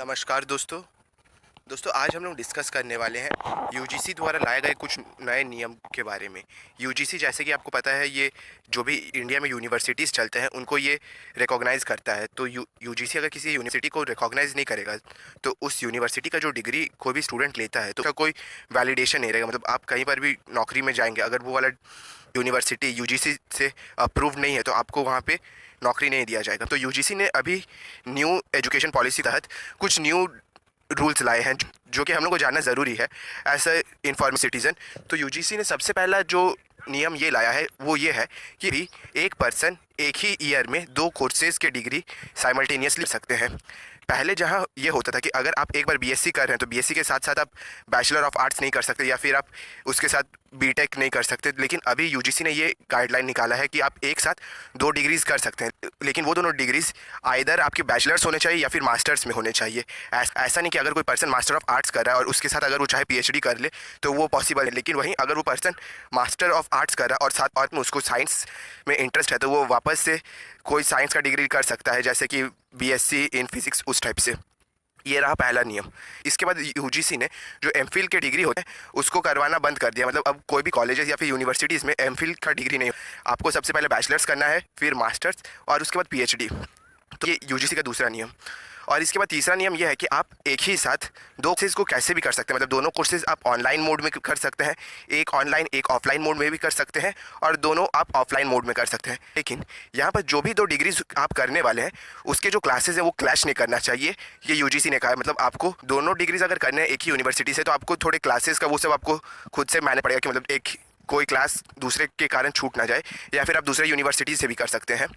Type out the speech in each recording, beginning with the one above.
नमस्कार दोस्तों। आज हम लोग डिस्कस करने वाले हैं यूजीसी द्वारा लाए गए कुछ नए नियम के बारे में। यूजीसी जैसे कि आपको पता है, ये जो भी इंडिया में यूनिवर्सिटीज़ चलते हैं उनको ये रिकॉग्नाइज़ करता है। तो यूजीसी अगर किसी यूनिवर्सिटी को रिकॉग्नाइज़ नहीं करेगा तो उस यूनिवर्सिटी का जो डिग्री कोई भी स्टूडेंट लेता है तो उसका कोई वैलिडेशन नहीं रहेगा। मतलब आप कहीं पर भी नौकरी में जाएंगे, अगर वो वाला यूनिवर्सिटी यूजीसी से अप्रूव नहीं है तो आपको वहाँ पे नौकरी नहीं दिया जाएगा। तो यूजीसी ने अभी न्यू एजुकेशन पॉलिसी तहत कुछ न्यू रूल्स लाए हैं जो कि हम लोग को जानना ज़रूरी है एज अ इन्फॉर्म्ड सिटीज़न। तो यूजीसी ने सबसे पहला जो नियम ये लाया है वो ये है कि भी एक पर्सन एक ही ईयर में दो कोर्सेज़ के डिग्री साइमल्टेनियसली सकते हैं। पहले जहाँ ये होता था कि अगर आप एक बार बीएससी कर रहे हैं तो बीएससी के साथ साथ आप बैचलर ऑफ आर्ट्स नहीं कर सकते या फिर आप उसके साथ बीटेक नहीं कर सकते। लेकिन अभी यूजीसी ने ये गाइडलाइन निकाला है कि आप एक साथ दो डिग्रीज़ कर सकते हैं, लेकिन वो दोनों डिग्रीज़ आइदर आपके बैचलर्स होने चाहिए या फिर मास्टर्स में होने चाहिए। ऐसा नहीं कि अगर कोई पर्सन मास्टर ऑफ आर्ट्स कर रहा है और उसके साथ अगर वो चाहे पीएचडी कर ले तो वो पॉसिबल है। लेकिन वहीं अगर वो पर्सन मास्टर ऑफ आर्ट्स कर रहा है और साथ और में उसको साइंस में इंटरेस्ट है तो वो वापस से कोई साइंस का डिग्री कर सकता है, जैसे कि बीएससी इन फिजिक्स उस टाइप से। ये रहा पहला नियम। इसके बाद यूजीसी ने जो एमफिल के डिग्री होते हैं उसको करवाना बंद कर दिया। मतलब अब कोई भी कॉलेजेस या फिर यूनिवर्सिटीज़ में एमफिल का डिग्री नहीं, आपको सबसे पहले बैचलर्स करना है, फिर मास्टर्स और उसके बाद पीएचडी। तो ये यूजीसी का दूसरा नियम। और इसके बाद तीसरा नियम यह है कि आप एक ही साथ दो कोर्सेज़ को कैसे भी कर सकते हैं। मतलब दोनों कोर्सेज़ आप ऑनलाइन मोड में कर सकते हैं, एक ऑनलाइन एक ऑफलाइन मोड में भी कर सकते हैं, और दोनों आप ऑफलाइन मोड में कर सकते हैं। लेकिन यहाँ पर जो भी दो डिग्रीज आप करने वाले हैं उसके जो क्लासेज हैं वो क्लैश नहीं करना चाहिए, ये यूजीसी ने कहा है। मतलब आपको दोनों डिग्रीज अगर करने हैं एक ही यूनिवर्सिटी से तो आपको थोड़े क्लासेस का वो सब आपको खुद से मैनेज पड़ेगा कि मतलब एक कोई क्लास दूसरे के कारण छूट ना जाए, या फिर आप दूसरे यूनिवर्सिटी से भी कर सकते हैं।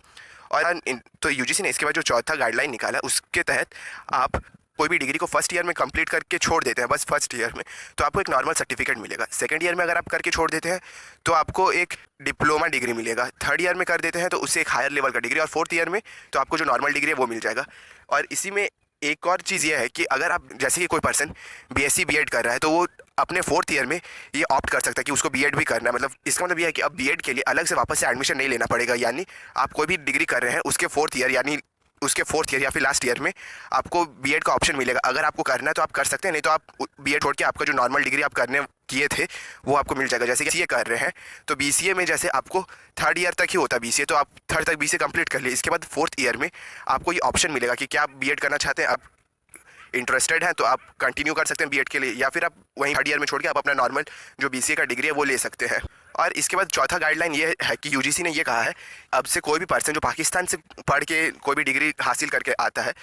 और तो यूजीसी ने इसके बाद जो चौथा गाइडलाइन निकाला उसके तहत आप कोई भी डिग्री को फर्स्ट ईयर में कंप्लीट करके छोड़ देते हैं, बस फर्स्ट ईयर में, तो आपको एक नॉर्मल सर्टिफिकेट मिलेगा। सेकंड ईयर में अगर आप करके छोड़ देते हैं तो आपको एक डिप्लोमा डिग्री मिलेगा। थर्ड ईयर में कर देते हैं तो उससे एक हायर लेवल का डिग्री, और फोर्थ ईयर में तो आपको जो नॉर्मल डिग्री है वो मिल जाएगा। और इसी में एक और चीज़ ये है कि अगर आप जैसे कि कोई पर्सन बीएससी बीएड कर रहा है तो वो अपने फोर्थ ईयर में ये ऑप्ट कर सकता है कि उसको बीएड भी करना है। मतलब इसका मतलब ये है कि अब बीएड के लिए अलग से वापस से एडमिशन नहीं लेना पड़ेगा। यानी आप कोई भी डिग्री कर रहे हैं उसके फोर्थ ईयर यानी उसके फोर्थ ईयर या फिर लास्ट ईयर में आपको बीएड का ऑप्शन मिलेगा। अगर आपको करना है तो आप कर सकते हैं, नहीं तो आप बीएड छोड़ के आपका जो नॉर्मल डिग्री आप करने किए थे वो आपको मिल जाएगा। जैसे कि सीए कर रहे हैं तो बीसीए में जैसे आपको थर्ड ईयर तक ही होता है बीसीए, तो आप थर्ड तक बीसीए कंप्लीट कर लिए। इसके बाद फोर्थ ईयर में आपको ये ऑप्शन मिलेगा कि क्या आप बीएड करना चाहते हैं, आप इंटरेस्टेड हैं तो आप कंटिन्यू कर सकते हैं बीएड के लिए, या फिर आप वहीं थर्ड ईयर में छोड़ के आप अपना नॉर्मल जो बीसीए का डिग्री है वो ले सकते हैं। और इसके बाद चौथा गाइडलाइन ये है कि यूजीसी ने ये कहा है अब से कोई भी पर्सन जो पाकिस्तान से पढ़ के कोई भी डिग्री हासिल करके आता है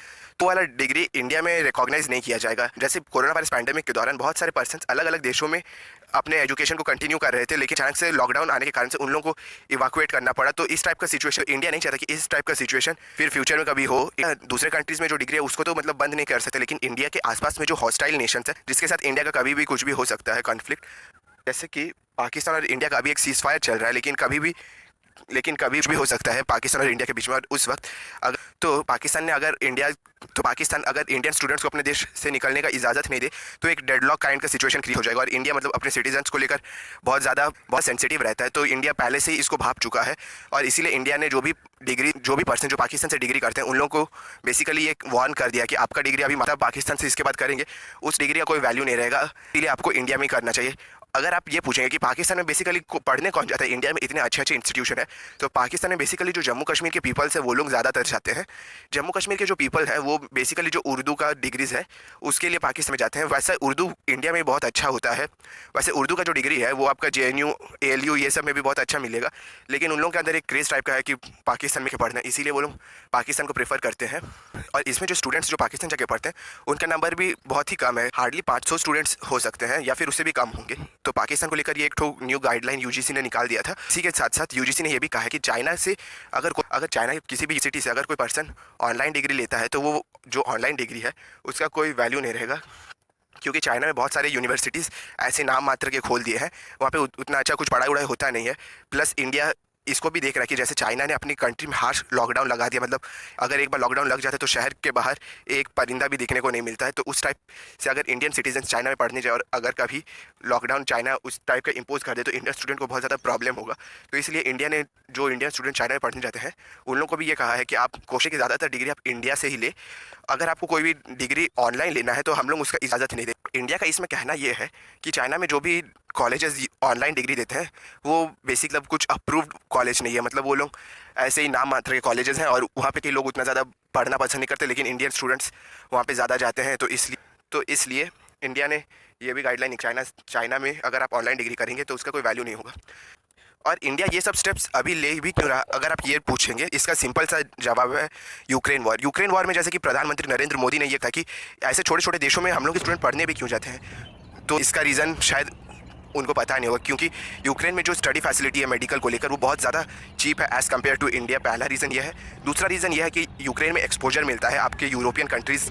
तो वाला डिग्री इंडिया में रिकॉग्नाइज नहीं किया जाएगा। जैसे कोरोना वायरस पैंडेमिक के दौरान बहुत सारे पर्सन अलग अलग देशों में अपने एजुकेशन को कंटिन्यू कर रहे थे, लेकिन अचानक से लॉकडाउन आने के कारण से उन लोगों को इवाकुएट करना पड़ा। तो इस टाइप का सिचुएशन इंडिया नहीं चाहता कि इस टाइप का सिचुएशन फिर फ्यूचर में कभी हो। दूसरे कंट्रीज़ में जो डिग्री है उसको तो मतलब बंद नहीं कर सकते, लेकिन इंडिया के आसपास में जो हॉस्टाइल नेशंस है जिसके साथ इंडिया का कभी भी कुछ भी हो सकता है कॉन्फ्लिक्ट, जैसे कि पाकिस्तान और इंडिया का अभी एक सीज फायर चल रहा है, लेकिन कभी भी हो सकता है पाकिस्तान और इंडिया के बीच में। और उस वक्त अगर पाकिस्तान अगर इंडियन स्टूडेंट्स को अपने देश से निकलने का इजाज़त नहीं दे तो एक डेडलॉक काइंड का सिचुएशन क्रिएट हो जाएगा। और इंडिया मतलब अपने सिटीजन्स को लेकर बहुत सेंसिटिव रहता है, तो इंडिया पहले से ही इसको भाप चुका है। और इसीलिए इंडिया ने जो भी पर्सन जो पाकिस्तान से डिग्री करते हैं उन लोगों को बेसिकली एक वार्न कर दिया कि आपका डिग्री अभी मतलब पाकिस्तान से इसके बाद करेंगे उस डिग्री का कोई वैल्यू नहीं रहेगा, इसलिए आपको इंडिया में ही करना चाहिए। अगर आप ये पूछेंगे कि पाकिस्तान में बेसिकली पढ़ने कौन जाता है, इंडिया में इतने अच्छे अच्छे इंस्टीट्यूशन है, तो पाकिस्तान में बेसिकली जो जम्मू कश्मीर के पीपल्स है वो लोग ज़्यादातर जाते हैं। जम्मू कश्मीर के जो पीपल है वो बेसिकली जो उर्दू का डिग्रीज़ है उसके लिए पाकिस्तान में जाते हैं। वैसे उर्दू इंडिया में बहुत अच्छा होता है, वैसे उर्दू का जो डिग्री है वो आपका जेएनयू एएलयू ये सब में भी बहुत अच्छा मिलेगा, लेकिन उन लोगों के अंदर एक क्रेज़ टाइप का है कि पाकिस्तान में के पढ़ना है, इसीलिए वो लोग पाकिस्तान को प्रेफर करते हैं। और इसमें जो स्टूडेंट्स जो पाकिस्तान जाके पढ़ते हैं उनका नंबर भी बहुत ही कम है, हार्डली 500 स्टूडेंट्स हो सकते हैं या फिर उससे भी कम होंगे। तो पाकिस्तान को लेकर ये एक ठो न्यू गाइडलाइन यूजीसी ने निकाल दिया था। इसी के साथ साथ यूजीसी ने यह भी कहा है कि चाइना से अगर चाइना किसी भी सिटी से अगर कोई पर्सन ऑनलाइन डिग्री लेता है तो वो जो ऑनलाइन डिग्री है उसका कोई वैल्यू नहीं रहेगा, क्योंकि चाइना में बहुत सारे यूनिवर्सिटीज़ ऐसे नाम मात्र के खोल दिए हैं, वहाँ पे उतना अच्छा कुछ पढ़ाई वढ़ाई होता नहीं है। प्लस इंडिया इसको भी देख रहा है कि जैसे चाइना ने अपनी कंट्री में हार्श लॉकडाउन लगा दिया, मतलब अगर एक बार लॉकडाउन लग जाता है तो शहर के बाहर एक परिंदा भी दिखने को नहीं मिलता है। तो उस टाइप से अगर इंडियन सिटीजन चाइना में पढ़ने जाए और अगर कभी लॉकडाउन चाइना उस टाइप का इम्पोज कर दे तो इंडियन स्टूडेंट को बहुत ज़्यादा प्रॉब्लम होगा। तो इसलिए इंडिया ने जो इंडियन स्टूडेंट चाइना में पढ़ने जाते हैं उन लोगों को भी ये कहा है कि आप कोशिश की ज़्यादातर डिग्री आप इंडिया से ही ले। अगर आपको कोई भी डिग्री ऑनलाइन लेना है तो हम लोग उसका इजाज़त नहीं देते। इंडिया का इसमें कहना ये है कि चाइना में जो भी कॉलेजेस ऑनलाइन डिग्री देते हैं वो बेसिकली कुछ अप्रूव्ड कॉलेज नहीं है, मतलब वो लोग ऐसे ही नाम मात्र के कॉलेजेस हैं और वहाँ पे के लोग उतना ज़्यादा पढ़ना पसंद नहीं करते, लेकिन इंडियन स्टूडेंट्स वहाँ पे ज़्यादा जाते हैं। तो इसलिए इंडिया ने ये भी गाइडलाइन, चाइना में अगर आप ऑनलाइन डिग्री करेंगे तो उसका कोई वैल्यू नहीं होगा। और इंडिया ये सब स्टेप्स अभी ले भी क्यों रहा, अगर आप ये पूछेंगे इसका सिंपल सा जवाब है यूक्रेन वॉर में जैसे कि प्रधानमंत्री नरेंद्र मोदी ने ये कहा कि ऐसे छोटे छोटे देशों में हम लोग स्टूडेंट पढ़ने भी क्यों जाते हैं। तो इसका रीज़न शायद उनको पता नहीं होगा, क्योंकि यूक्रेन में जो स्टडी फैसिलिटी है मेडिकल को लेकर वो बहुत ज़्यादा चीप है एज़ कम्पेयर टू इंडिया। पहला रीज़न ये है। दूसरा रीज़न ये है कि यूक्रेन में एक्सपोजर मिलता है आपके यूरोपियन कंट्रीज़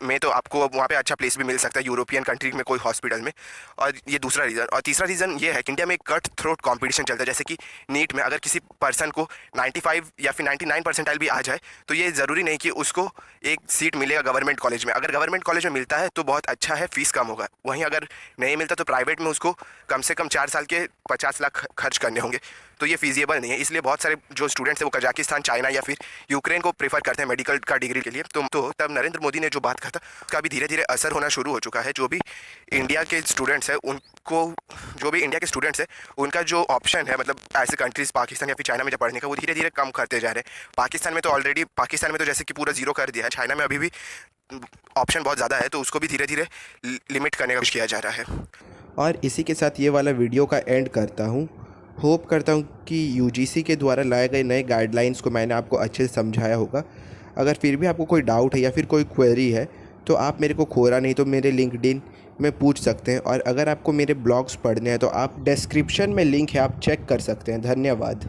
में, तो आपको वहाँ पे अच्छा प्लेस भी मिल सकता है यूरोपियन कंट्री में कोई हॉस्पिटल में। और ये दूसरा रीज़न। और तीसरा रीज़न ये है कि इंडिया में एक कट थ्रोट कंपटीशन चलता है। जैसे कि नीट में अगर किसी पर्सन को 95 या फिर 99 परसेंटाइल भी आ जाए तो ये ज़रूरी नहीं कि उसको एक सीट मिलेगा गवर्नमेंट कॉलेज में। अगर गवर्नमेंट कॉलेज में मिलता है तो बहुत अच्छा है, फ़ीस कम होगा। वहीं अगर नहीं मिलता तो प्राइवेट में उसको कम से कम 4 साल के 50 लाख खर्च करने होंगे। तो ये फीजिएबल नहीं है। इसलिए बहुत सारे जो स्टूडेंट्स हैं वो कजाकिस्तान, चाइना या फिर यूक्रेन को प्रेफर करते हैं मेडिकल का डिग्री के लिए। तो तब नरेंद्र मोदी ने जो बात कहा था उसका भी धीरे धीरे असर होना शुरू हो चुका है। जो भी इंडिया के स्टूडेंट्स हैं उनका जो ऑप्शन है, मतलब ऐसे कंट्रीज़ पाकिस्तान या फिर चाइना में जब पढ़ने का, वो धीरे धीरे कम करते जा रहे हैं। पाकिस्तान में तो जैसे कि पूरा ज़ीरो कर दिया है। चाइना में अभी भी ऑप्शन बहुत ज़्यादा है, तो उसको भी धीरे धीरे लिमिट करने का कोशिश किया जा रहा है। और इसी के साथ ये वाला वीडियो का एंड करता हूँ। होप करता हूँ कि यूजीसी के द्वारा लाए गए नए गाइडलाइंस को मैंने आपको अच्छे से समझाया होगा। अगर फिर भी आपको कोई डाउट है या फिर कोई क्वेरी है तो आप मेरे को खोरा नहीं तो मेरे लिंक्डइन में पूछ सकते हैं। और अगर आपको मेरे ब्लॉग्स पढ़ने हैं तो आप डिस्क्रिप्शन में लिंक है, आप चेक कर सकते हैं। धन्यवाद।